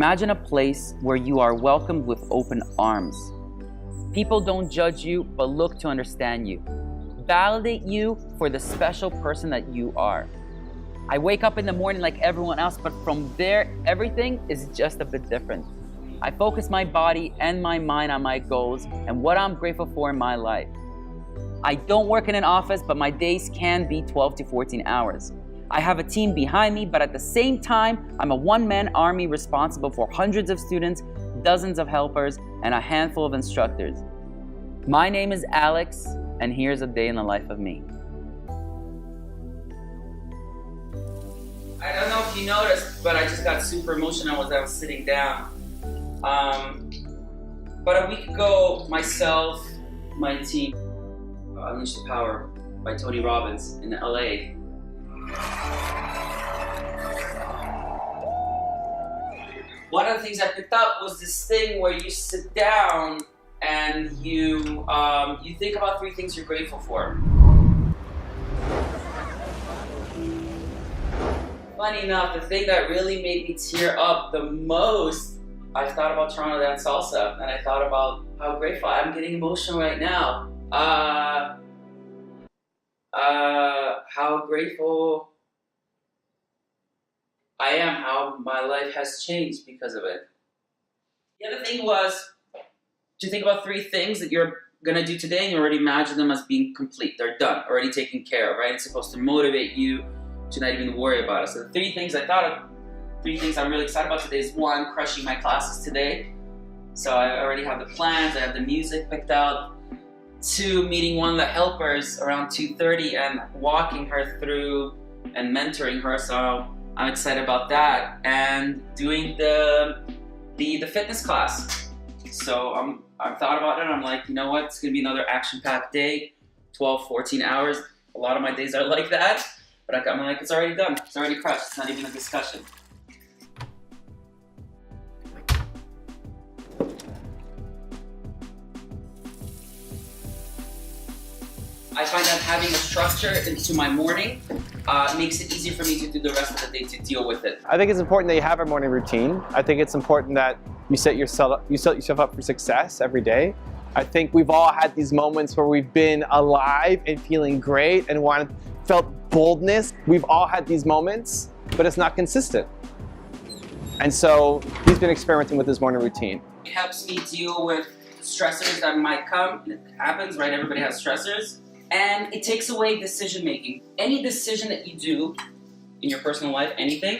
Imagine a place where you are welcomed with open arms. People don't judge you, but look to understand you. Validate you for the special person that you are. I wake up in the morning like everyone else, but from there, everything is just a bit different. I focus my body and my mind on my goals and what I'm grateful for in my life. I don't work in an office, but my days can be 12 to 14 hours. I have a team behind me, but at the same time, I'm a one-man army responsible for hundreds of students, dozens of helpers, and a handful of instructors. My name is Alex, and here's a day in the life of me. I don't know if you noticed, but I just got super emotional as I was sitting down. About a week ago, myself, my team, Unleash the Power by Tony Robbins in LA. One of the things I picked up was this thing where you sit down and you think about 3 things you're grateful for. Funny enough, the thing that really made me tear up the most, I thought about Toronto Dance Salsa, and I thought about how grateful I'm getting emotional right now. How grateful I am, how my life has changed because of it. The other thing was to think about 3 things that you're gonna do today and you already imagine them as being complete. They're done, already taken care of, right? It's supposed to motivate you to not even worry about it. So the 3 things I thought of, 3 things I'm really excited about today is 1, crushing my classes today. So I already have the plans, I have the music picked out. 2, meeting one of the helpers around 2:30 and walking her through and mentoring her. So I'm excited about that. And doing the fitness class. So I've thought about it and I'm like, you know what, it's gonna be another action-packed day, 12, 14 hours. A lot of my days are like that. But I'm like, it's already done. It's already crushed. It's not even a discussion. I find that having a structure into my morning makes it easier for me to do the rest of the day to deal with it. I think it's important that you have a morning routine. I think it's important that you set yourself up for success every day. I think we've all had these moments where we've been alive and feeling great and felt boldness. We've all had these moments, but it's not consistent. And so he's been experimenting with his morning routine. It helps me deal with stressors that might come. It happens, right? Everybody has stressors. And it takes away decision making. Any decision that you do in your personal life, anything,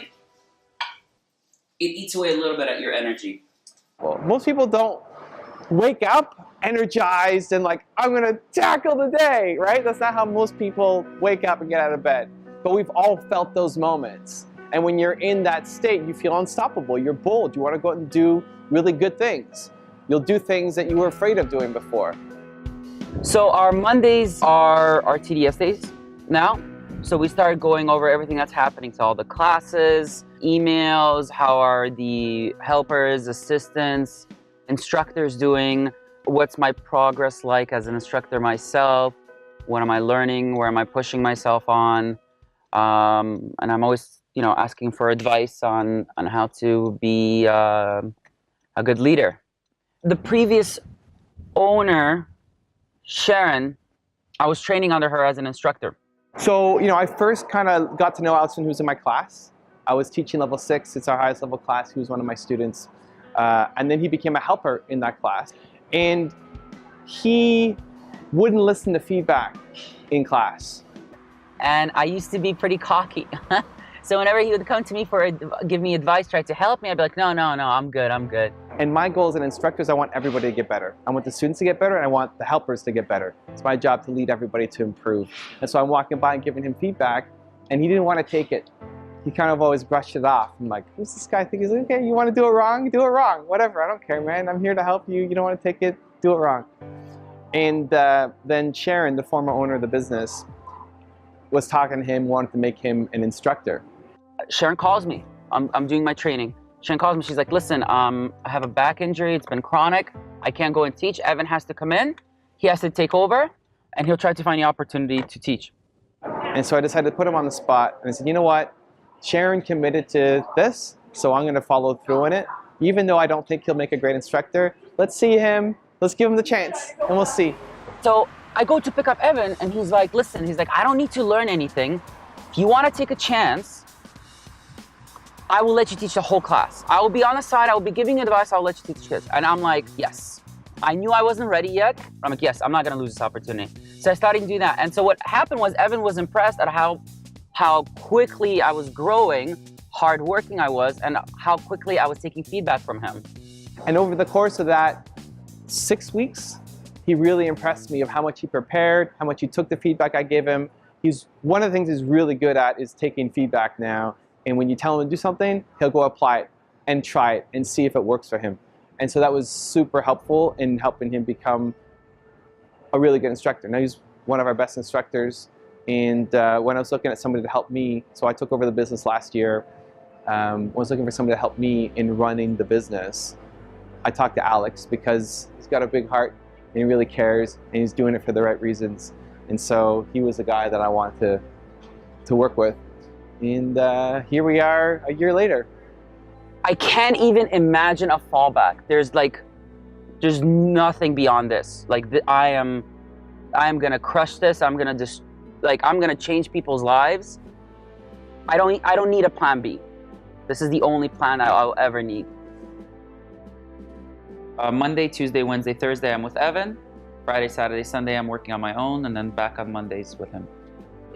it eats away a little bit at your energy. Well, most people don't wake up energized and like, I'm gonna tackle the day, right? That's not how most people wake up and get out of bed. But we've all felt those moments. And when you're in that state, you feel unstoppable. You're bold. You want to go out and do really good things. You'll do things that you were afraid of doing before. So our Mondays are our TDS days now. So we started going over everything that's happening. So all the classes, emails, how are the helpers, assistants, instructors doing, what's my progress like as an instructor myself, what am I learning, where am I pushing myself on, and I'm always, asking for advice on how to be a good leader. The previous owner, Sharon, I was training under her as an instructor. So, I first kind of got to know Aleks Saiyan, who was in my class. I was teaching level 6, it's our highest level class. He was one of my students. And then he became a helper in that class. And he wouldn't listen to feedback in class. And I used to be pretty cocky. So whenever he would come to me give me advice, try to help me, I'd be like, no, I'm good. And my goal as an instructor is I want everybody to get better. I want the students to get better and I want the helpers to get better. It's my job to lead everybody to improve. And so I'm walking by and giving him feedback and he didn't want to take it. He kind of always brushed it off. I'm like, who's this guy think? He's like, okay, you want to do it wrong? Do it wrong. Whatever, I don't care, man. I'm here to help you. You don't want to take it, do it wrong. And then Sharon, the former owner of the business, was talking to him, wanted to make him an instructor. Sharon calls me. I'm doing my training. Sharon calls me. She's like, listen, I have a back injury. It's been chronic. I can't go and teach. Evan has to come in. He has to take over, and he'll try to find the opportunity to teach. And so I decided to put him on the spot. And I said, you know what? Sharon committed to this, so I'm going to follow through on it. Even though I don't think he'll make a great instructor, let's see him, let's give him the chance, and we'll see. So I go to pick up Evan, and he's like, listen, he's like, I don't need to learn anything. If you want to take a chance, I will let you teach the whole class. I will be on the side, I will be giving advice, I'll let you teach kids. And I'm like, yes. I knew I wasn't ready yet. I'm like, yes, I'm not gonna lose this opportunity. So I started doing that. And so what happened was Evan was impressed at how quickly I was growing, hardworking I was, and how quickly I was taking feedback from him. And over the course of that 6 weeks, he really impressed me of how much he prepared, how much he took the feedback I gave him. One of the things he's really good at is taking feedback now. And when you tell him to do something, he'll go apply it and try it and see if it works for him. And so that was super helpful in helping him become a really good instructor. Now he's one of our best instructors. And when I was looking at somebody to help me, so I took over the business last year, I was looking for somebody to help me in running the business. I talked to Alex because he's got a big heart and he really cares and he's doing it for the right reasons. And so he was the guy that I wanted to work with. And here we are a year later. I can't even imagine a fallback. There's nothing beyond this. Like I am gonna crush this. I'm gonna change people's lives. I don't need a plan B. This is the only plan I'll ever need. Monday, Tuesday, Wednesday, Thursday, I'm with Evan. Friday, Saturday, Sunday, I'm working on my own, and then back on Mondays with him.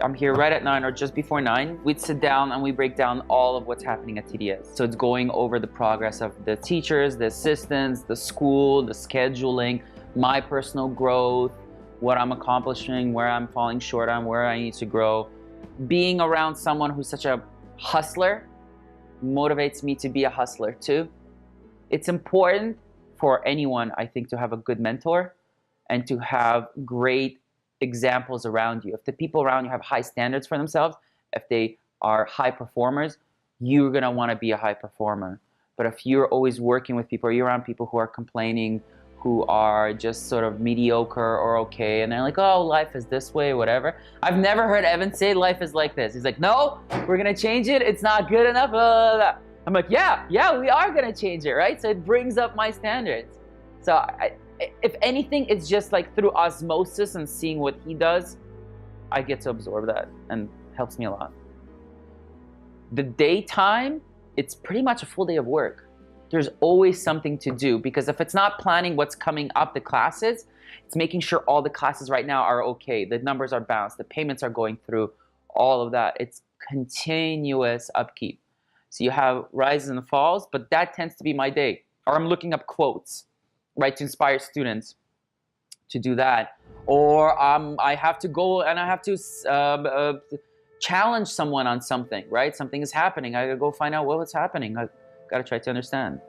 I'm here right at 9 or just before 9. We'd sit down and we break down all of what's happening at TDS. So it's going over the progress of the teachers, the assistants, the school, the scheduling, my personal growth, what I'm accomplishing, where I'm falling short on, where I need to grow. Being around someone who's such a hustler motivates me to be a hustler too. It's important for anyone, I think, to have a good mentor and to have great examples around you. If the people around you have high standards for themselves, if they are high performers, you're gonna wanna be a high performer. But if you're always working with people, or you're around people who are complaining, who are just sort of mediocre or okay, and they're like, oh, life is this way, whatever. I've never heard Evan say life is like this. He's like, no, we're gonna change it, it's not good enough, blah, blah, blah. I'm like, yeah, we are gonna change it, right? So it brings up my standards. So if anything, it's just like through osmosis and seeing what he does, I get to absorb that and helps me a lot. The daytime, it's pretty much a full day of work. There's always something to do because if it's not planning what's coming up the classes, it's making sure all the classes right now are okay. The numbers are balanced, the payments are going through, all of that. It's continuous upkeep. So you have rises and falls, but that tends to be my day. Or I'm looking up quotes, right, to inspire students to do that. Or I have to go and I have to challenge someone on something, right? Something is happening. I gotta go find out what's happening. I gotta try to understand.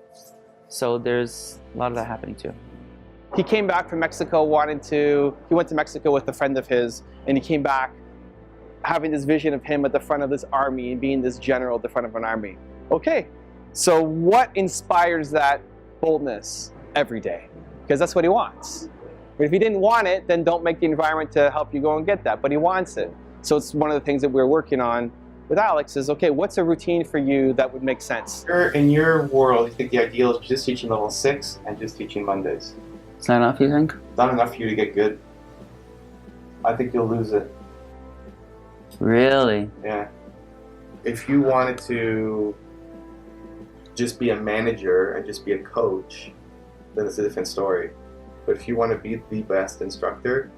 So there's a lot of that happening too. He came back from Mexico he went to Mexico with a friend of his, and he came back having this vision of him at the front of this army and being this general at the front of an army. Okay, so what inspires that boldness every day? Because that's what he wants. But if he didn't want it, then don't make the environment to help you go and get that. But he wants it. So it's one of the things that we're working on with Alex is, okay, what's a routine for you that would make sense? In your world, you think the ideal is just teaching level 6 and just teaching Mondays? Is that enough, you think? It's not enough for you to get good. I think you'll lose it. Really? Yeah. If you wanted to just be a manager and just be a coach, then it's a different story. But if you want to be the best instructor,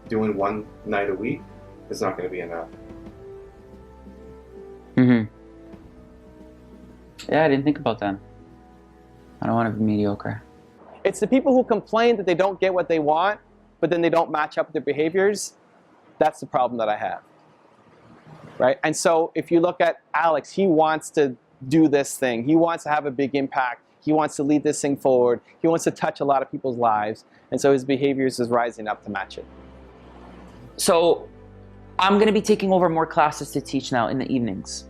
doing one night a week is not going to be enough. Mm-hmm. Yeah, I didn't think about that. I don't want to be mediocre. It's the people who complain that they don't get what they want, but then they don't match up their behaviors. That's the problem that I have. Right? And so if you look at Alex, he wants to do this thing. He wants to have a big impact. He wants to lead this thing forward. He wants to touch a lot of people's lives. And so his behaviors is rising up to match it. So I'm going to be taking over more classes to teach now in the evenings.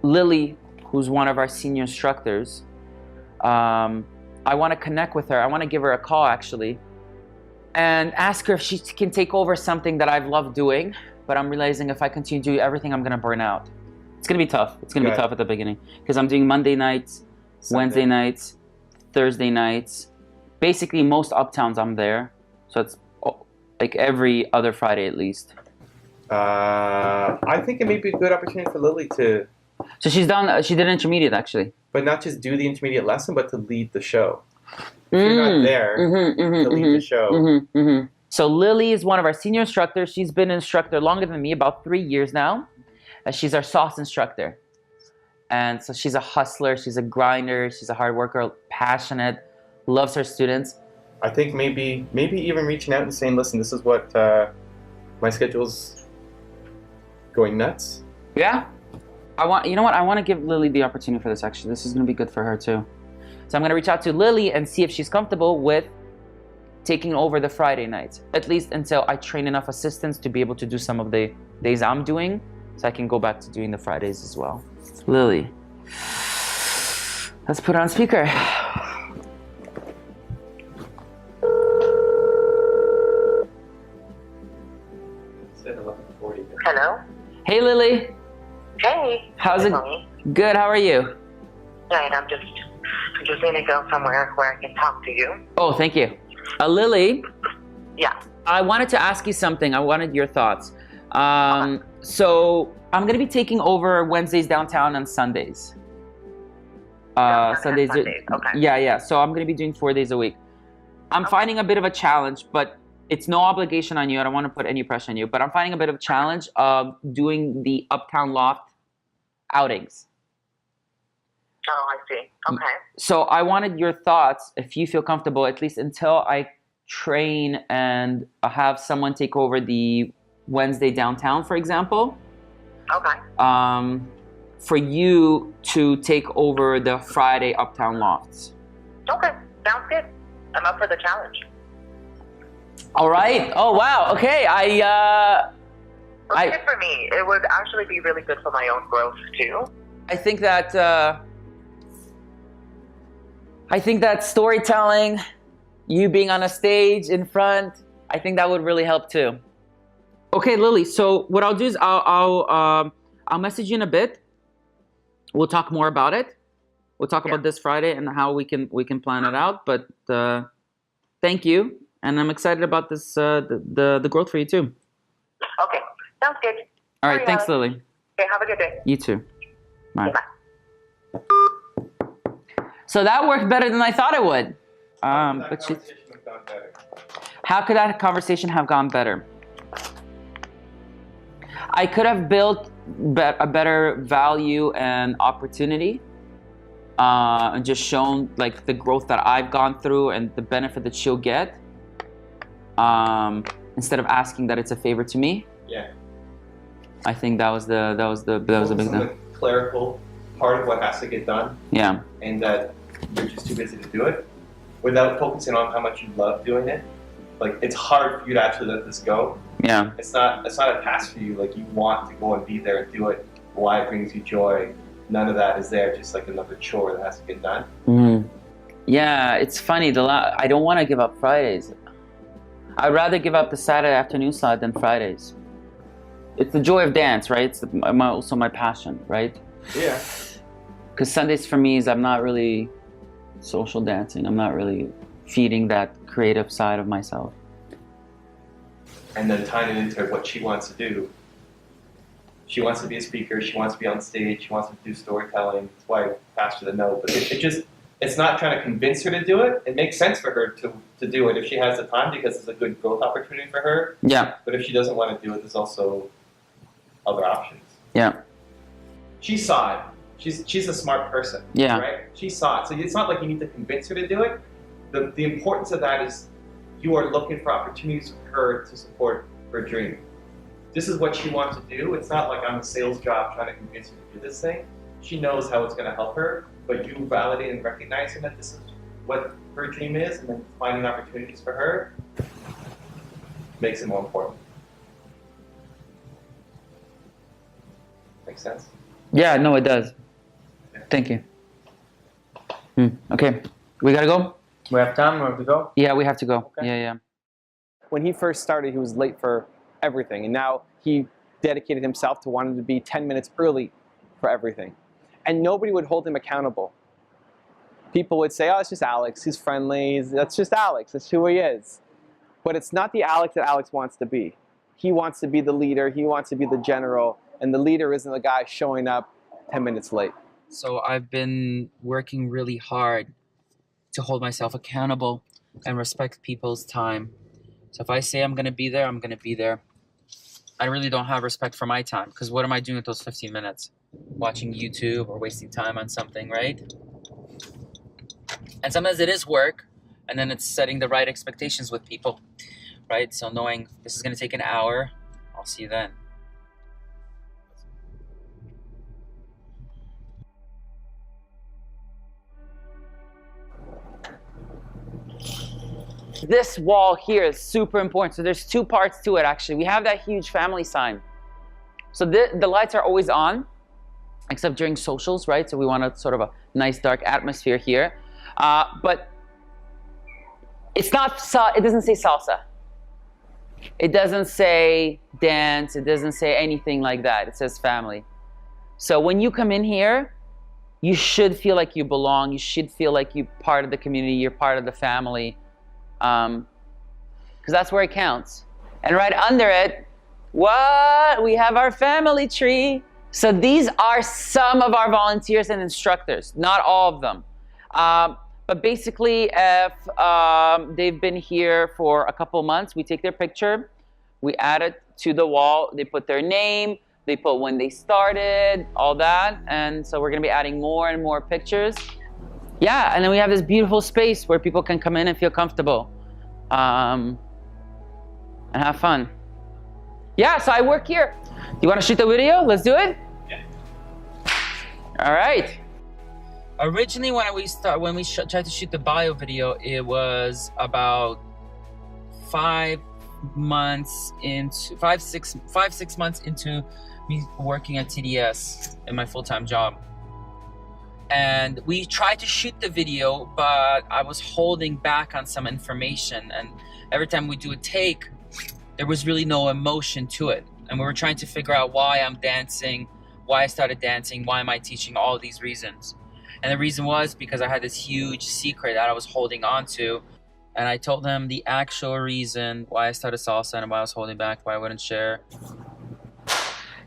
Lily, who's one of our senior instructors, I want to connect with her. I want to give her a call, actually, and ask her if she can take over something that I've loved doing, but I'm realizing if I continue to do everything, I'm going to burn out. It's going to be tough. It's going to be tough at the beginning because I'm doing Monday nights Wednesday nights, Thursday nights. Basically, most uptowns I'm there. So it's like every other Friday at least. I think it may be a good opportunity for Lily to. So she did intermediate actually. But not just do the intermediate lesson, but to lead the show. If you're not there, to lead the show. So Lily is one of our senior instructors. She's been an instructor longer than me, about 3 years now. She's our sauce instructor. And so she's a hustler, she's a grinder, she's a hard worker, passionate, loves her students. I think maybe even reaching out and saying, listen, this is what my schedule's going nuts. Yeah. You know what? I want to give Lily the opportunity for this actually. This is going to be good for her too. So I'm going to reach out to Lily and see if she's comfortable with taking over the Friday nights, at least until I train enough assistants to be able to do some of the days I'm doing, so I can go back to doing the Fridays as well. Lily, let's put her on speaker. Hello? Hey Lily. Hey. How's it? Mommy. Good, how are you? Right, I'm just gonna go somewhere where I can talk to you. Oh, thank you. Lily? Yeah. I wanted to ask you something. I wanted your thoughts. So I'm going to be taking over Wednesdays downtown and Sundays. Sundays. Okay. Yeah. So I'm going to be doing 4 days a week. I'm finding a bit of a challenge, but it's no obligation on you. I don't want to put any pressure on you, but I'm finding a bit of a challenge of doing the Uptown Loft outings. Oh, I see. Okay. So I wanted your thoughts, if you feel comfortable, at least until I train and have someone take over the Wednesday downtown, for example. Okay. For you to take over the Friday Uptown Lofts. Okay. Sounds good. I'm up for the challenge. All right. Oh, wow. Okay. It's good for me. It would actually be really good for my own growth, too. I think that storytelling, you being on a stage in front, I think that would really help too. Okay, Lily. So what I'll do is I'll message you in a bit. We'll talk more about it. We'll talk about this Friday and how we can plan it out. But thank you, and I'm excited about this the growth for you too. Okay, sounds good. All right, thanks, Lily. Okay, have a good day. You too. Bye. Bye. So that worked better than I thought it would. But how could that conversation have gone better? I could have built a better value and opportunity, and just shown like the growth that I've gone through and the benefit that she'll get, instead of asking that it's a favor to me. Yeah. I think that was the big thing. Clerical part of what has to get done. Yeah. And that you're just too busy to do it, without focusing on how much you love doing it. Like, it's hard for you to actually let this go. Yeah. It's not a task for you. Like, you want to go and be there and do it. Why it brings you joy. None of that is there. Just like another chore that has to get done. Mm. Yeah, it's funny. I don't want to give up Fridays. I'd rather give up the Saturday afternoon slot than Fridays. It's the joy of dance, right? It's also my passion, right? Yeah. Because Sundays for me is I'm not really social dancing. I'm not really feeding that creative side of myself. And then tying it into what she wants to do. She wants to be a speaker. She wants to be on stage. She wants to do storytelling. That's why I passed her the note. But it's not trying to convince her to do it. It makes sense for her to do it if she has the time, because it's a good growth opportunity for her. Yeah. But if she doesn't want to do it, there's also other options. Yeah. She saw it. She's a smart person. Yeah. Right? She saw it. So it's not like you need to convince her to do it. The importance of that is you are looking for opportunities for her to support her dream. This is what she wants to do. It's not like I'm a sales job trying to convince her to do this thing. She knows how it's going to help her, but you validating and recognizing that this is what her dream is, and then finding opportunities for her makes it more important. Makes sense? Yeah, no, it does. Thank you. Okay, we gotta go? We have time, we have to go? Yeah, we have to go. Okay. Yeah. When he first started, he was late for everything, and now he dedicated himself to wanting to be 10 minutes early for everything. And nobody would hold him accountable people would say, oh, it's just Aleks. He's friendly. That's just Aleks. That's who he is. But it's not the Aleks that Aleks wants to be. He wants to be the leader. He wants to be the general. And the leader isn't the guy showing up 10 minutes late. So I've been working really hard to hold myself accountable and respect people's time. So if I say I'm going to be there, I'm going to be there. I really don't have respect for my time, because what am I doing with those 15 minutes? Watching YouTube or wasting time on something, right? And sometimes it is work, and then it's setting the right expectations with people, right? So knowing this is going to take an hour, I'll see you then. This wall here is super important. So there's two parts to it, actually. We have that huge family sign. So the lights are always on, except during socials, right? So we want a sort of a nice dark atmosphere here. But it's not, it doesn't say salsa. It doesn't say dance. It doesn't say anything like that. It says family. So when you come in here, you should feel like you belong. You should feel like you're part of the community. You're part of the family. Because that's where it counts. And right under it, what? We have our family tree. So these are some of our volunteers and instructors, not all of them. But basically, if they've been here for a couple months, we take their picture, we add it to the wall, they put their name, they put when they started, all that. And so we're gonna be adding more and more pictures. Yeah, and then we have this beautiful space where people can come in and feel comfortable and have fun. Yeah, so I work here. You want to shoot the video? Let's do it? Yeah. All right. Originally, when we tried to shoot the bio video, it was about 5 months into 6 months into me working at TDS in my full-time job. And we tried to shoot the video, but I was holding back on some information. And every time we do a take, there was really no emotion to it. And we were trying to figure out why I'm dancing, why I started dancing, why am I teaching, all these reasons. And the reason was because I had this huge secret that I was holding on to. And I told them the actual reason why I started salsa and why I was holding back, why I wouldn't share.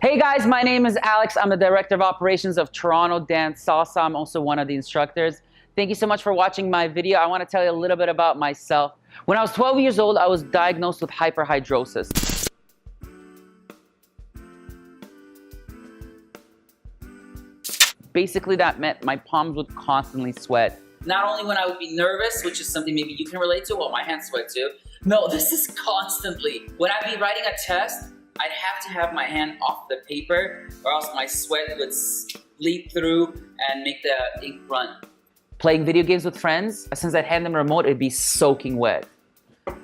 Hey guys, my name is Aleks. I'm the Director of Operations of Toronto Dance Salsa. I'm also one of the instructors. Thank you so much for watching my video. I want to tell you a little bit about myself. When I was 12 years old, I was diagnosed with hyperhidrosis. Basically, that meant my palms would constantly sweat. Not only when I would be nervous, which is something maybe you can relate to, well, my hands sweat too. No, this is constantly. When I'd be writing a test, I'd have to have my hand off the paper or else my sweat would leak through and make the ink run. Playing video games with friends, since I'd hand them a remote, it'd be soaking wet.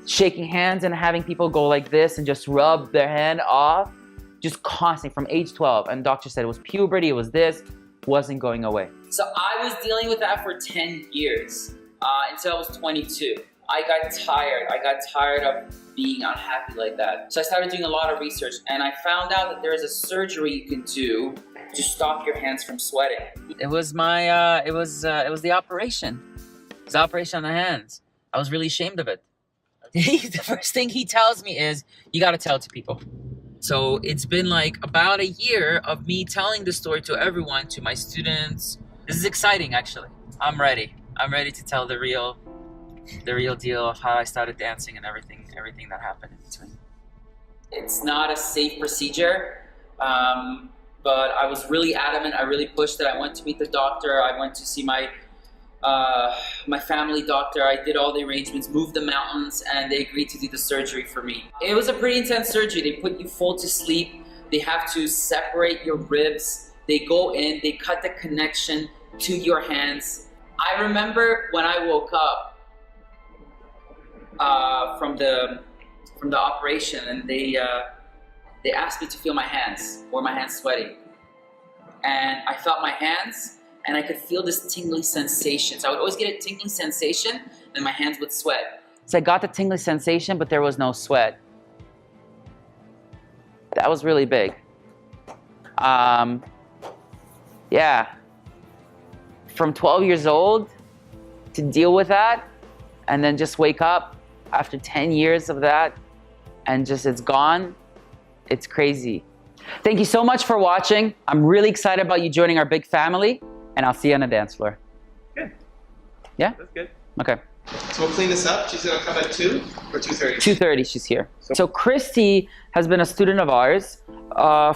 Shaking hands and having people go like this and just rub their hand off, just constantly from age 12. And doctor said it was puberty, it was this, wasn't going away. So I was dealing with that for 10 years until I was 22. I got tired of being unhappy like that. So I started doing a lot of research and I found out that there is a surgery you can do to stop your hands from sweating. It was my, it was the operation. It was the operation on the hands. I was really ashamed of it. The first thing he tells me is, you gotta tell it to people. So it's been like about a year of me telling the story to everyone, to my students. This is exciting, actually. I'm ready. I'm ready to tell the real deal of how I started dancing and everything that happened in between. It's not a safe procedure, but I was really adamant. I really pushed it. I went to meet the doctor. I went to see my family doctor. I did all the arrangements, moved the mountains, and they agreed to do the surgery for me. It was a pretty intense surgery. They put you full to sleep. They have to separate your ribs. They go in, they cut the connection to your hands. I remember when I woke up from the operation, and they asked me to feel my hands. Were my hands sweaty? And I felt my hands, and I could feel this tingly sensation. So I would always get a tingly sensation, and my hands would sweat. So I got the tingly sensation, but there was no sweat. That was really big. Yeah. From 12 years old to deal with that and then just wake up after 10 years of that and just it's gone. It's crazy. Thank you so much for watching. I'm really excited about you joining our big family, and I'll see you on the dance floor. Good. Yeah? That's good. Okay. So we'll clean this up. She's gonna come at 2 or 2:30? 2:30, she's here. So Christy has been a student of ours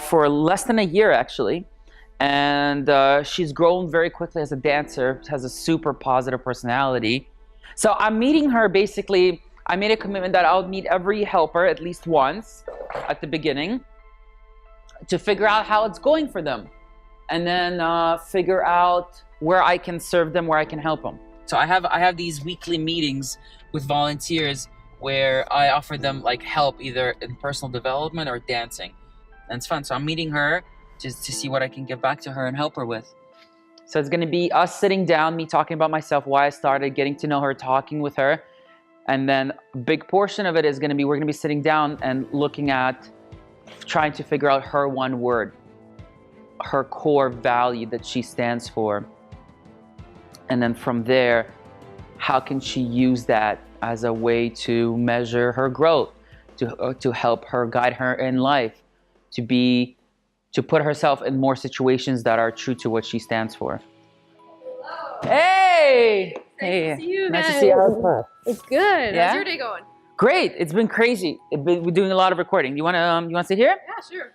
for less than a year, actually. And she's grown very quickly as a dancer, has a super positive personality. So I'm meeting her basically, I made a commitment that I'll meet every helper at least once at the beginning to figure out how it's going for them. And then figure out where I can serve them, where I can help them. So I have these weekly meetings with volunteers where I offer them like help either in personal development or dancing. And it's fun. So I'm meeting her just to see what I can give back to her and help her with. So it's gonna be us sitting down, me talking about myself, why I started, getting to know her, talking with her. And then a big portion of it is gonna be, we're gonna be sitting down and looking at trying to figure out her one word, her core value that she stands for. And then from there, how can she use that as a way to measure her growth, to help her, guide her in life, to put herself in more situations that are true to what she stands for. Hello. Hey! Hey. Nice to see you Nice guys. to see you. How's class? It's good. Yeah? How's your day going? Great. It's been crazy. We're doing a lot of recording. You wanna sit here? Yeah, sure.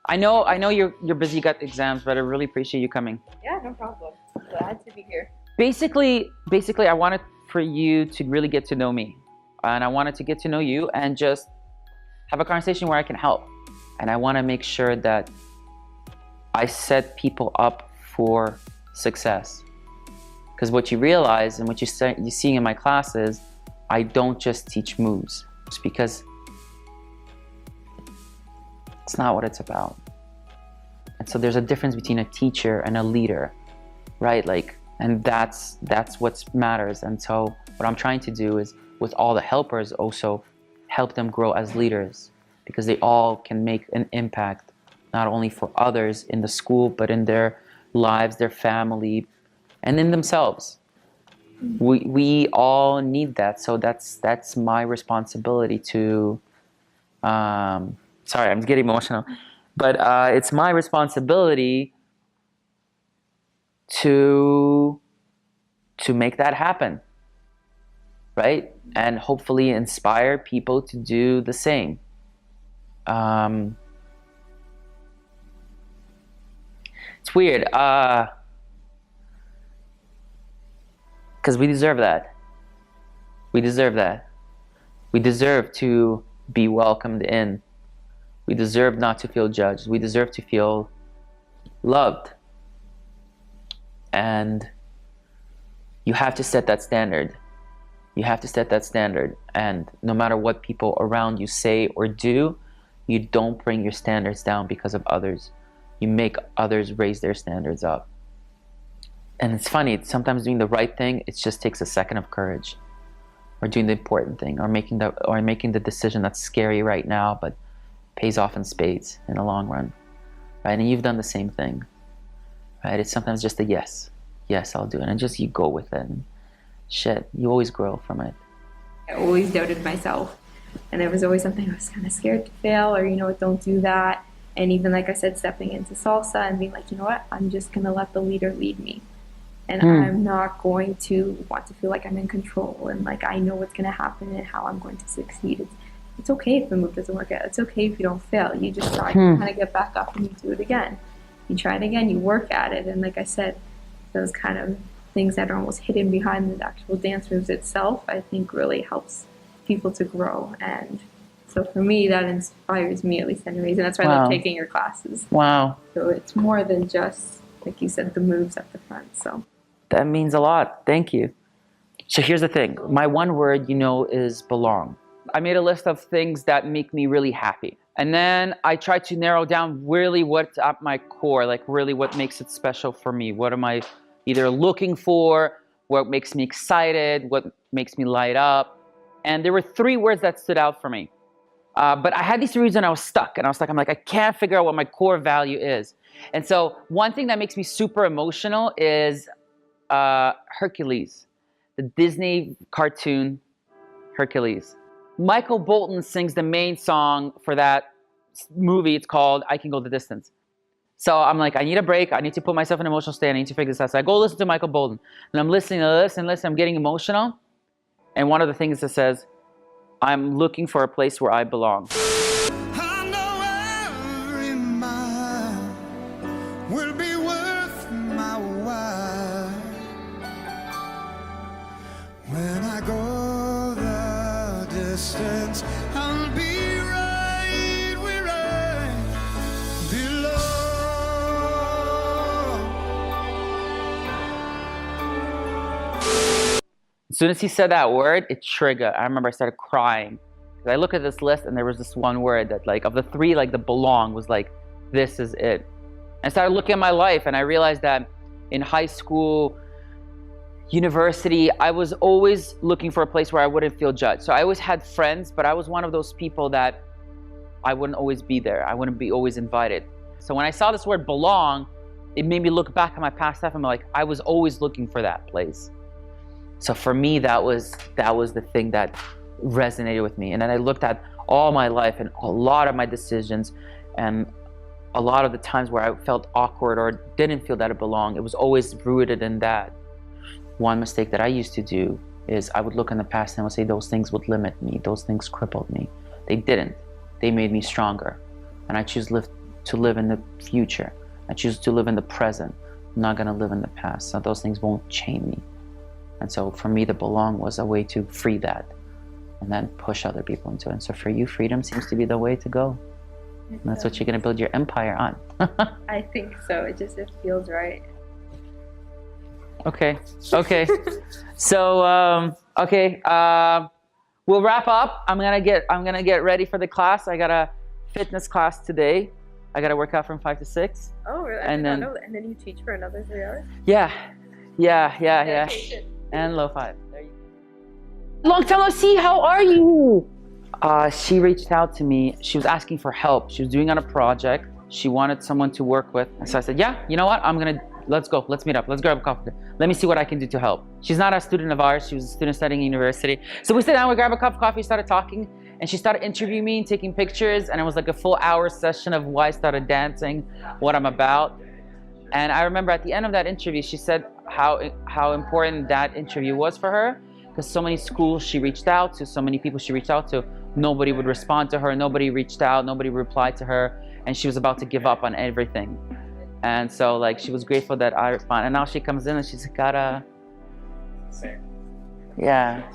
I know you're busy, you got exams, but I really appreciate you coming. Yeah, no problem. Glad to be here. Basically, I wanted for you to really get to know me, and I wanted to get to know you and just have a conversation where I can help. And I want to make sure that I set people up for success. Because what you realize and what you're seeing in my classes, I don't just teach moves. It's because it's not what it's about. And so there's a difference between a teacher and a leader, right? And that's what matters. And so what I'm trying to do is, with all the helpers, also help them grow as leaders, because they all can make an impact, not only for others in the school, but in their lives, their family, and in themselves. We all need that. So that's my responsibility to, sorry, I'm getting emotional, but it's my responsibility to make that happen, right? And hopefully inspire people to do the same. It's weird, because we deserve that. We deserve that. We deserve to be welcomed in. We deserve not to feel judged. We deserve to feel loved. And you have to set that standard. You have to set that standard. And no matter what people around you say or do, you don't bring your standards down because of others. You make others raise their standards up. And it's funny, sometimes doing the right thing, it just takes a second of courage. Or doing the important thing, or making the decision that's scary right now, but pays off in spades in the long run. Right? And you've done the same thing. Right? It's sometimes just a yes. Yes, I'll do it. And just you go with it. And shit, you always grow from it. I always doubted myself. And there was always something I was kind of scared to fail, or, don't do that. And even, like I said, stepping into salsa and being like, you know what, I'm just going to let the leader lead me. And I'm not going to want to feel like I'm in control and like I know what's going to happen and how I'm going to succeed. It's okay if the move doesn't work out. It's okay if you don't fail. You just try to kind of get back up and you do it again. You try it again, you work at it. And like I said, those kind of things that are almost hidden behind the actual dance moves itself, I think really helps people to grow. And so for me, that inspires me, at least anyways. And that's why I love taking your classes. Wow. So it's more than just, like you said, the moves at the front. So that means a lot. Thank you. So here's the thing. My one word, is belong. I made a list of things that make me really happy. And then I tried to narrow down really what's at my core, like really what makes it special for me. What am I either looking for, what makes me excited, what makes me light up. And there were 3 words that stood out for me. But I had these 3 words and I was stuck. And I'm like, I can't figure out what my core value is. And so one thing that makes me super emotional is Hercules, the Disney cartoon Hercules. Michael Bolton sings the main song for that movie. It's called I Can Go the Distance. So I'm like, I need a break. I need to put myself in an emotional state. I need to figure this out. So I go listen to Michael Bolton. And I'm listening to this and listen. I'm getting emotional. And one of the things that says, I'm looking for a place where I belong. I know every mile will be worth my while when I go the distance. I'll be right where I belong. As soon as he said that word, it triggered. I remember I started crying. I look at this list and there was this one word that, like, of the three, like, the belong was like, this is it. I started looking at my life and I realized that in high school, university, I was always looking for a place where I wouldn't feel judged. So I always had friends, but I was one of those people that I wouldn't always be there. I wouldn't be always invited. So when I saw this word belong, it made me look back at my past life and I'm like, I was always looking for that place. So for me, that was the thing that resonated with me. And then I looked at all my life and a lot of my decisions and a lot of the times where I felt awkward or didn't feel that I belonged, it was always rooted in that. One mistake that I used to do is I would look in the past and I would say those things would limit me, those things crippled me. They didn't. They made me stronger. And I choose to live in the future. I choose to live in the present. I'm not gonna live in the past. So those things won't chain me. And so for me, the belong was a way to free that and then push other people into it. And so for you, freedom seems to be the way to go. And that's what you're going to build your empire on. I think so. It feels right. Okay. So, we'll wrap up. I'm gonna get ready for the class. I got a fitness class today. I got to work out from 5 to 6. Oh, really? And then And then you teach for another 3 hours? Yeah. And low 5. There you go. Long time no see. How are you? She reached out to me. She was asking for help. She was doing on a project. She wanted someone to work with. And so I said, yeah, you know what? Let's go. Let's meet up. Let's grab a coffee. Let me see what I can do to help. She's not a student of ours. She was a student studying university. So we sat down, we grabbed a cup of coffee, started talking, and she started interviewing me and taking pictures. And it was like a full hour session of why I started dancing, what I'm about. And I remember at the end of that interview, she said how important that interview was for her, because so many schools she reached out to, so many people she reached out to, nobody would respond to her, nobody reached out, nobody replied to her, and she was about to give up on everything. And so, like, she was grateful that I responded. And now she comes in and she's got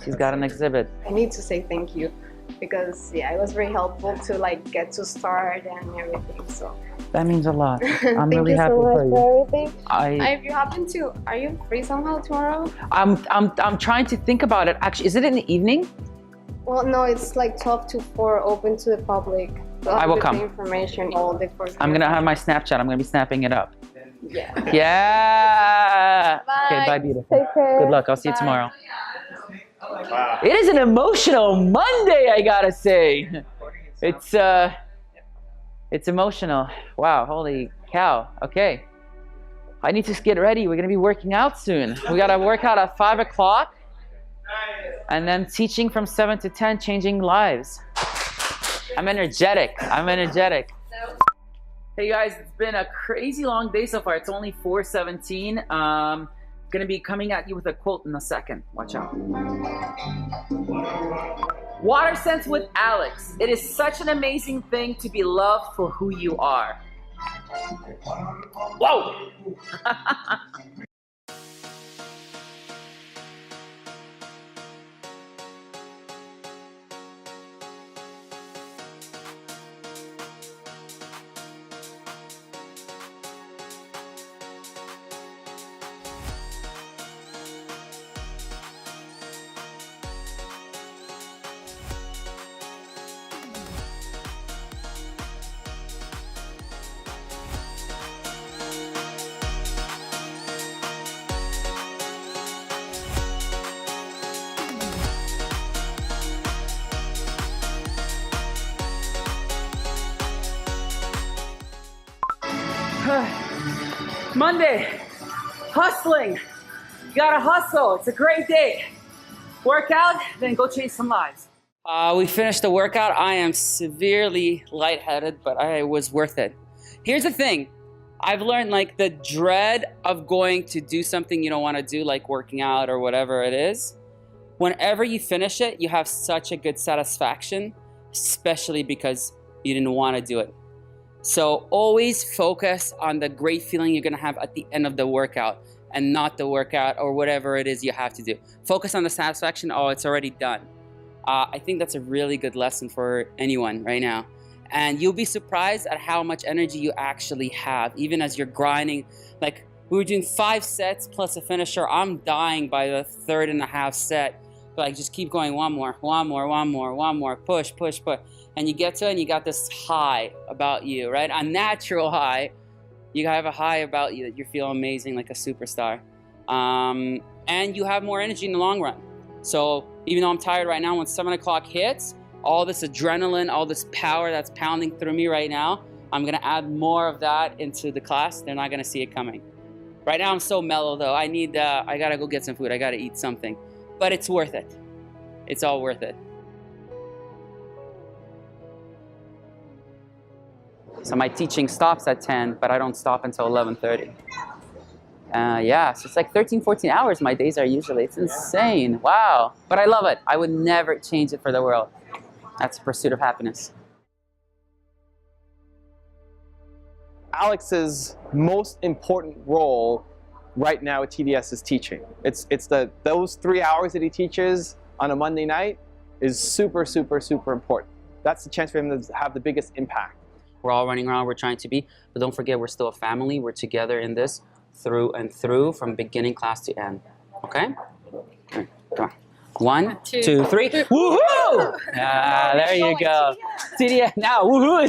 she's got an exhibit. I need to say thank you because it was very helpful to like get to start and everything. So that means a lot. I'm thank really you happy so much for you. for everything. If you happen to, are you free somehow tomorrow? I'm trying to think about it. Actually, is it in the evening? Well, no, it's like 12 to 4, open to the public. I will come. The information all the first. I'm gonna have my Snapchat. I'm gonna be snapping it up. Yeah. Yeah. Bye. Okay, bye, beautiful. Take care. Good luck. I'll see you Bye. tomorrow. Wow. It is an emotional Monday, I gotta say. It's emotional. Wow, holy cow. Okay. I need to get ready. We're gonna be working out soon. We gotta work out at 5 o'clock. And then teaching from 7 to 10, changing lives. I'm energetic. Hey guys, it's been a crazy long day so far. It's only 4:17. Gonna be coming at you with a quote in a second. Watch out. Water Sense with Aleks. It is such an amazing thing to be loved for who you are. Whoa! Monday, hustling. You gotta hustle. It's a great day. workout, then go change some lives. We finished the workout. I am severely lightheaded, but it was worth it. Here's the thing. I've learned like the dread of going to do something you don't want to do, like working out or whatever it is. Whenever you finish it, you have such a good satisfaction, especially because you didn't want to do it. So always focus on the great feeling you're going to have at the end of the workout and not the workout or whatever it is you have to do. Focus on the satisfaction. Oh, it's already done. I think that's a really good lesson for anyone right now. And you'll be surprised at how much energy you actually have, even as you're grinding. Like, we were doing 5 sets plus a finisher. I'm dying by the 3rd and a half set. Like, just keep going, one more, push. And you get to it and you got this high about you, right? A natural high. You have a high about you that you feel amazing, like a superstar. And you have more energy in the long run. So even though I'm tired right now, when 7 o'clock hits, all this adrenaline, all this power that's pounding through me right now, I'm gonna add more of that into the class. They're not gonna see it coming. Right now I'm so mellow though. I gotta go get some food. I gotta eat something. But it's worth it. It's all worth it. So my teaching stops at 10, but I don't stop until 11:30. Yeah, so it's like 13, 14 hours my days are usually. It's insane. Wow. But I love it. I would never change it for the world. That's the pursuit of happiness. Alex's most important role right now at TDS is teaching. It's those 3 hours that he teaches on a Monday night is super important. That's the chance for him to have the biggest impact. We're all running around, we're trying to be, but don't forget we're still a family. We're together in this through and through from beginning class to end. Okay? Come on. 1, 2, 3. Woohoo! There you go. TDS now, woohoo!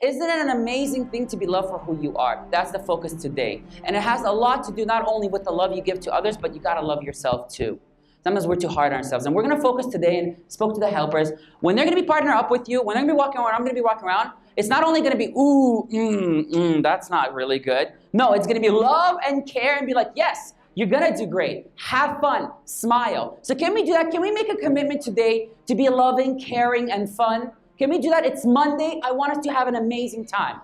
Isn't it an amazing thing to be loved for who you are? That's the focus today. And it has a lot to do not only with the love you give to others, but you gotta love yourself too. Sometimes we're too hard on ourselves. And we're gonna focus today and spoke to the helpers. When they're gonna be partner up with you, when they're gonna be walking around, I'm gonna be walking around, it's not only gonna be, ooh, that's not really good. No, it's gonna be love and care and be like, yes, you're gonna do great. Have fun, smile. So can we do that? Can we make a commitment today to be loving, caring, and fun? Can we do that? It's Monday. I want us to have an amazing time.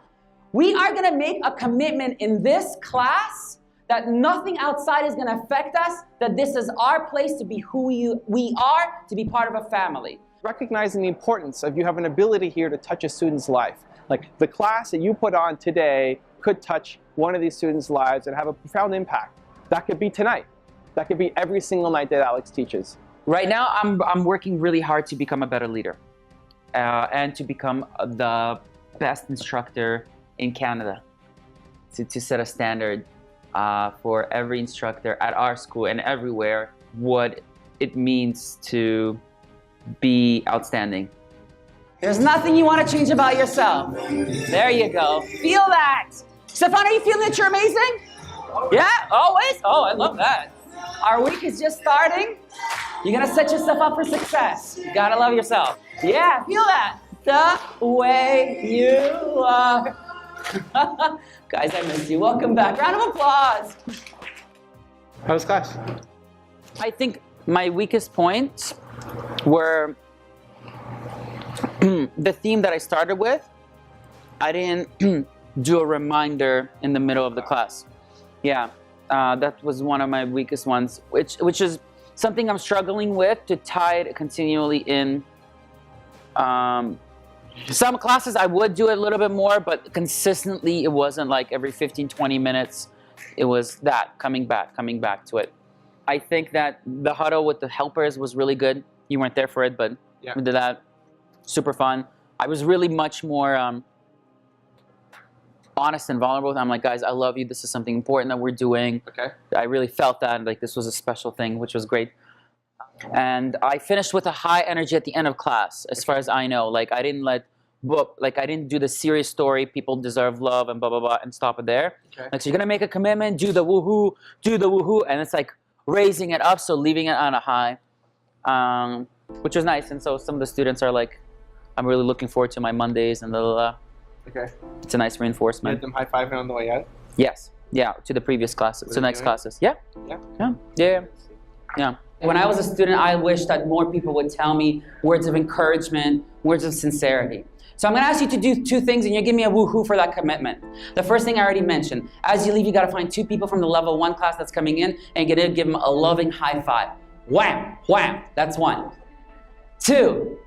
We are gonna make a commitment in this class that nothing outside is gonna affect us, that this is our place to be who we are, to be part of a family. Recognizing the importance of you have an ability here to touch a student's life. Like the class that you put on today could touch one of these students' lives and have a profound impact. That could be tonight. That could be every single night that Aleks teaches. Right now, I'm working really hard to become a better leader and to become the best instructor in Canada, to set a standard for every instructor at our school and everywhere, what it means to be outstanding. There's nothing you want to change about yourself. There you go. Feel that. Stefan, are you feeling that you're amazing? Yeah, always? Oh, I love that. Our week is just starting. You're going to set yourself up for success. You got to love yourself. Yeah, feel that. The way you are. Guys, I miss you. Welcome back. Round of applause. How was class? I think my weakest points were the theme that I started with. I didn't do a reminder in the middle of the class. Yeah, that was one of my weakest ones, which is something I'm struggling with, to tie it continually in. Some classes I would do it a little bit more, but consistently it wasn't like every 15, 20 minutes. It was that, coming back to it. I think that the huddle with the helpers was really good. You weren't there for it, but yeah, we did that. Super fun. I was really much more honest and vulnerable. I'm like, guys, I love you. This is something important that we're doing. Okay. I really felt that, like this was a special thing, which was great. And I finished with a high energy at the end of class, as far as I know. Like I didn't do the serious story, people deserve love and blah, blah, blah, and stop it there. Okay. Like, so you're gonna make a commitment, do the woohoo, and it's like raising it up, so leaving it on a high, which was nice. And so some of the students are like, I'm really looking forward to my Mondays and blah, blah, blah. Okay. It's a nice reinforcement. You had them high-fiving on the way out? Yes. Yeah, to the previous classes, to the next classes. Yeah. Yeah. Yeah. Yeah. Yeah. When I was a student, I wish that more people would tell me words of encouragement, words of sincerity. So I'm going to ask you to do 2 things, and you give me a woohoo for that commitment. The first thing I already mentioned. As you leave, you got to find 2 people from the level 1 class that's coming in, and you're going to give them a loving high five. Wham! Wham! That's 1. 2,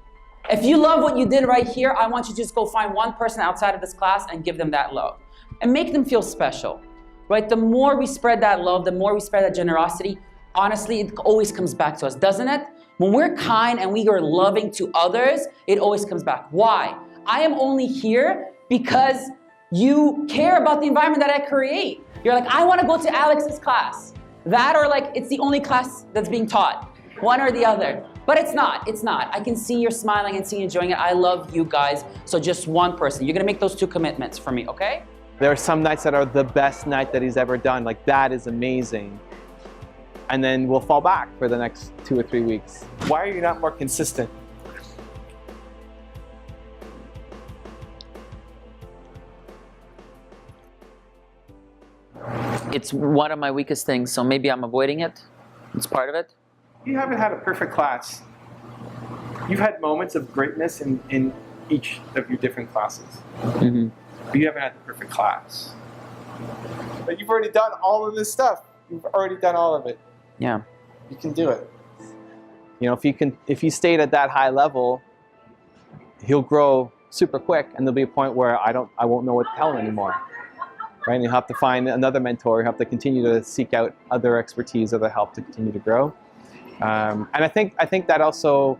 if you love what you did right here, I want you to just go find 1 person outside of this class and give them that love. And make them feel special. Right? The more we spread that love, the more we spread that generosity, honestly, it always comes back to us, doesn't it? When we're kind and we are loving to others, it always comes back. Why? I am only here because you care about the environment that I create. You're like, I want to go to Alex's class. That, or like, it's the only class that's being taught. One or the other. But it's not. It's not. I can see you're smiling and see you enjoying it. I love you guys. So just 1 person. You're going to make those 2 commitments for me, okay? There are some nights that are the best night that he's ever done. Like, that is amazing. And then we'll fall back for the next 2 or 3 weeks. Why are you not more consistent? It's one of my weakest things, so maybe I'm avoiding it. It's part of it. You haven't had a perfect class. You've had moments of greatness in each of your different classes. Mm-hmm. But you haven't had the perfect class. But you've already done all of this stuff. You've already done all of it. Yeah. You can do it. You know, if you stayed at that high level, he'll grow super quick, and there'll be a point where I won't know what to tell him anymore. Right? And you'll have to find another mentor. You have to continue to seek out other expertise, other help to continue to grow. And I think that also,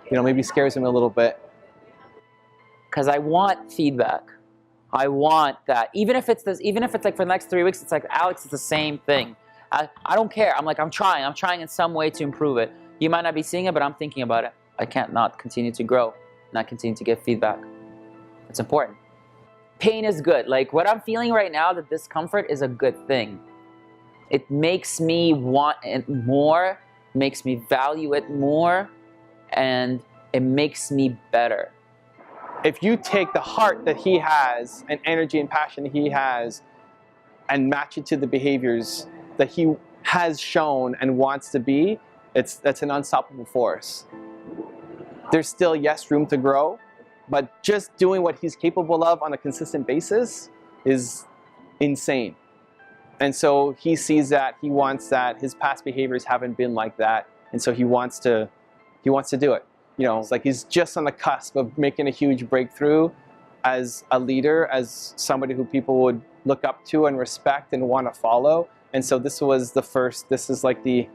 you know, maybe scares him a little bit. Because I want feedback. I want that. Even if it's like for the next 3 weeks, it's like, Alex, it's the same thing. I don't care. I'm trying in some way to improve it. You might not be seeing it, but I'm thinking about it. I can't not continue to grow, not continue to get feedback. It's important. Pain is good. Like what I'm feeling right now, the discomfort is a good thing. It makes me want it more, makes me value it more, and it makes me better. If you take the heart that he has and energy and passion he has and match it to the behaviors that he has shown and wants to be, that's an unstoppable force. There's still, yes, room to grow, but just doing what he's capable of on a consistent basis is insane. And so he sees that, he wants that, his past behaviors haven't been like that, and so he wants to do it. You know, it's like he's just on the cusp of making a huge breakthrough as a leader, as somebody who people would look up to and respect and want to follow. And so this was the first, this is like the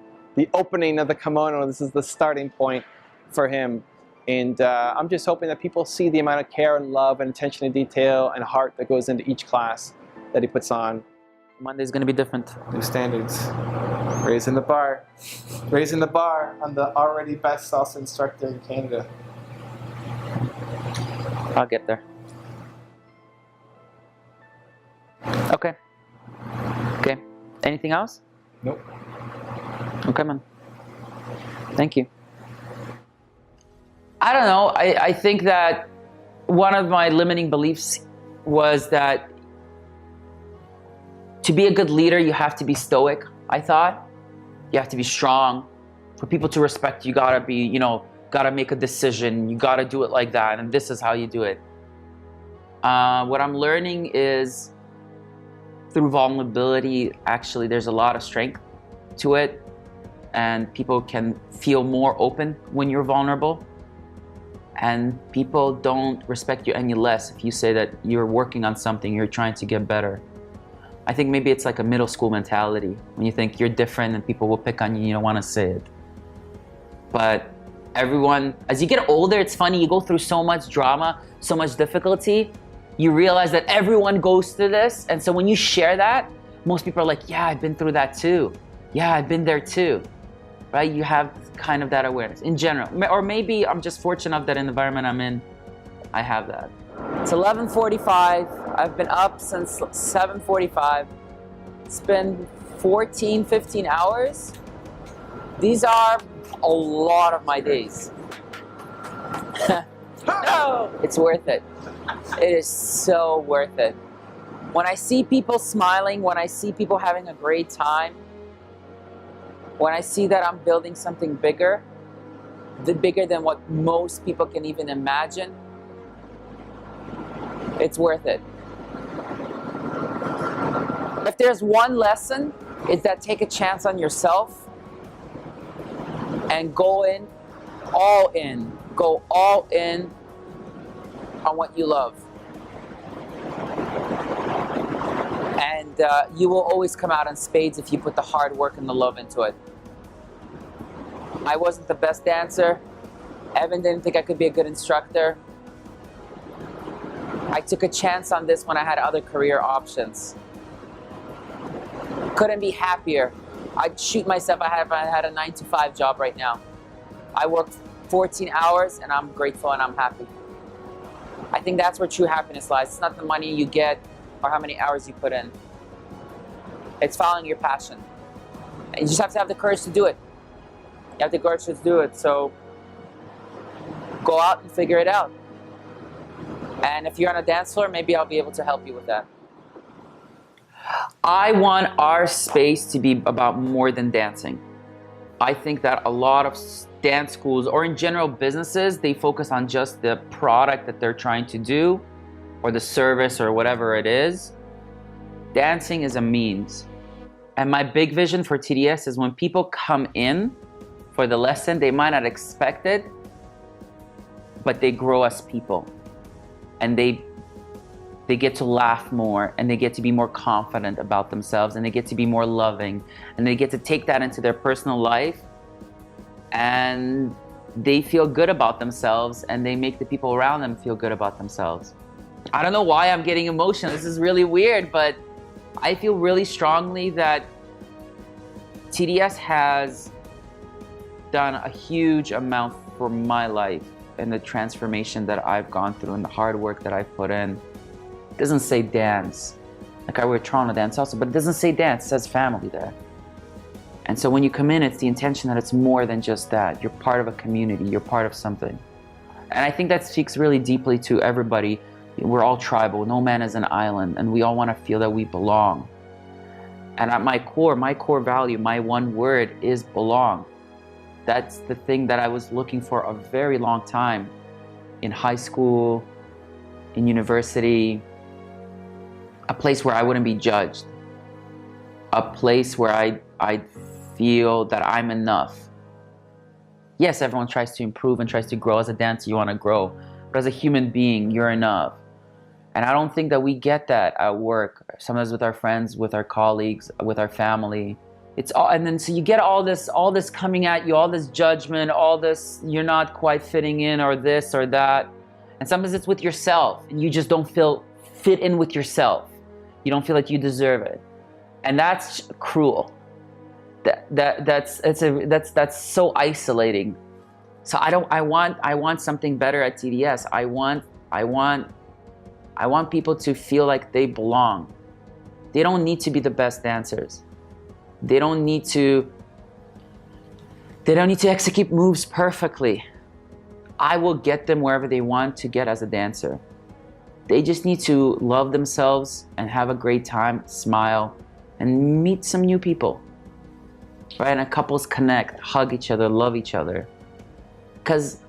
opening of the kimono, this is the starting point for him. And I'm just hoping that people see the amount of care and love and attention to detail and heart that goes into each class that he puts on. Monday's gonna be different. New standards. Raising the bar. Raising the bar on the already best salsa instructor in Canada. I'll get there. Okay. Okay. Anything else? Nope. Okay, man. Thank you. I don't know. I think that one of my limiting beliefs was that to be a good leader, you have to be stoic, I thought. You have to be strong. For people to respect you, gotta be, you know, gotta make a decision. You gotta do it like that, and this is how you do it. What I'm learning is through vulnerability, actually, there's a lot of strength to it, and people can feel more open when you're vulnerable. And people don't respect you any less if you say that you're working on something, you're trying to get better. I think maybe it's like a middle school mentality when you think you're different and people will pick on you, you don't want to say it. But everyone, as you get older, it's funny, you go through so much drama, so much difficulty, you realize that everyone goes through this. And so when you share that, most people are like, yeah, I've been through that too. Yeah, I've been there too. Right? You have kind of that awareness in general. Or maybe I'm just fortunate enough that in the environment I'm in, I have that. It's 11:45. I've been up since 7:45. It's been 14, 15 hours. These are a lot of my days. No, it's worth it. It is so worth it. When I see people smiling, when I see people having a great time, when I see that I'm building something bigger, bigger than what most people can even imagine, it's worth it. If there's one lesson, it's that take a chance on yourself and go all in on what you love. And you will always come out in spades if you put the hard work and the love into it. I wasn't the best dancer. Evan didn't think I could be a good instructor. I took a chance on this when I had other career options. Couldn't be happier. I'd shoot myself if I had a 9-to-5 job right now. I worked 14 hours and I'm grateful and I'm happy. I think that's where true happiness lies. It's not the money you get or how many hours you put in. It's following your passion. And you just have to have the courage to do it. You have the courage to do it. So go out and figure it out. And if you're on a dance floor, maybe I'll be able to help you with that. I want our space to be about more than dancing. I think that a lot of dance schools, or in general businesses, they focus on just the product that they're trying to do, or the service, or whatever it is. Dancing is a means. And my big vision for TDS is when people come in for the lesson, they might not expect it, but they grow as people. And they get to laugh more, and they get to be more confident about themselves, and they get to be more loving, and they get to take that into their personal life, and they feel good about themselves, and they make the people around them feel good about themselves. I don't know why I'm getting emotional. This is really weird, but I feel really strongly that TDS has done a huge amount for my life and the transformation that I've gone through and the hard work that I've put in. It doesn't say dance. Like I wear Toronto dance also, but it doesn't say dance, it says family there. And so when you come in, it's the intention that it's more than just that. You're part of a community, you're part of something. And I think that speaks really deeply to everybody. We're all tribal, no man is an island, and we all want to feel that we belong. And at my core value, my one word is belong. That's the thing that I was looking for a very long time in high school, in university, a place where I wouldn't be judged, a place where I'd feel that I'm enough. Yes, everyone tries to improve and tries to grow. As a dancer, you want to grow, but as a human being, you're enough. And I don't think that we get that at work, sometimes with our friends, with our colleagues, with our family. It's all, and then so you get all this coming at you, all this judgment, all this, you're not quite fitting in, or this or that. And sometimes it's with yourself, and you just don't feel fit in with yourself. You don't feel like you deserve it. And that's cruel. That's so isolating. So I want something better at TDS. I want people to feel like they belong. They don't need to be the best dancers. They don't need to execute moves perfectly. I will get them wherever they want to get as a dancer. They just need to love themselves and have a great time, smile, and meet some new people. Right? And couples connect, hug each other, love each other. Because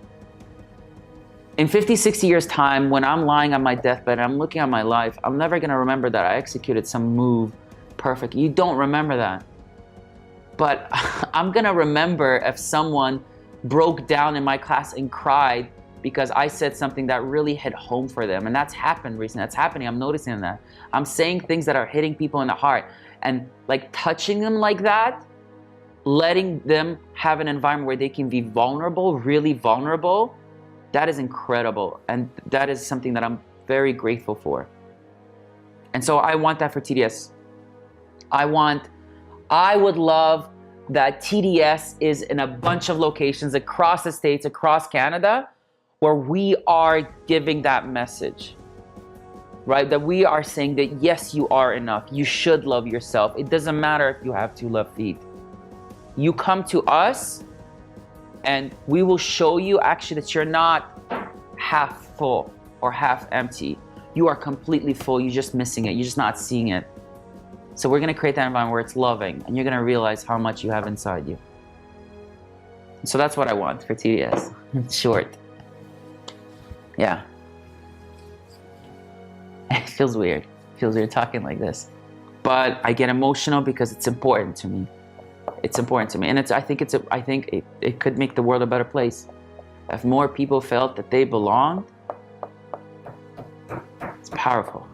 in 50, 60 years' time, when I'm lying on my deathbed and I'm looking at my life, I'm never going to remember that I executed some move perfect. You don't remember that. But I'm going to remember if someone broke down in my class and cried because I said something that really hit home for them. And that's happened recently. That's happening. I'm noticing that. I'm saying things that are hitting people in the heart. And like touching them like that, letting them have an environment where they can be vulnerable, really vulnerable, that is incredible. And that is something that I'm very grateful for. And so I want that for TDS. I would love that TDS is in a bunch of locations across the States, across Canada, where we are giving that message, right? That we are saying that yes, you are enough. You should love yourself. It doesn't matter if you have 2 left feet. You come to us and we will show you actually that you're not half full or half empty. You are completely full. You're just missing it. You're just not seeing it. So we're going to create that environment where it's loving, and you're going to realize how much you have inside you. So that's what I want for TDS. In short. Yeah. It feels weird. It feels weird talking like this. But I get emotional because it's important to me. It's important to me. And I think it could make the world a better place. If more people felt that they belonged, it's powerful.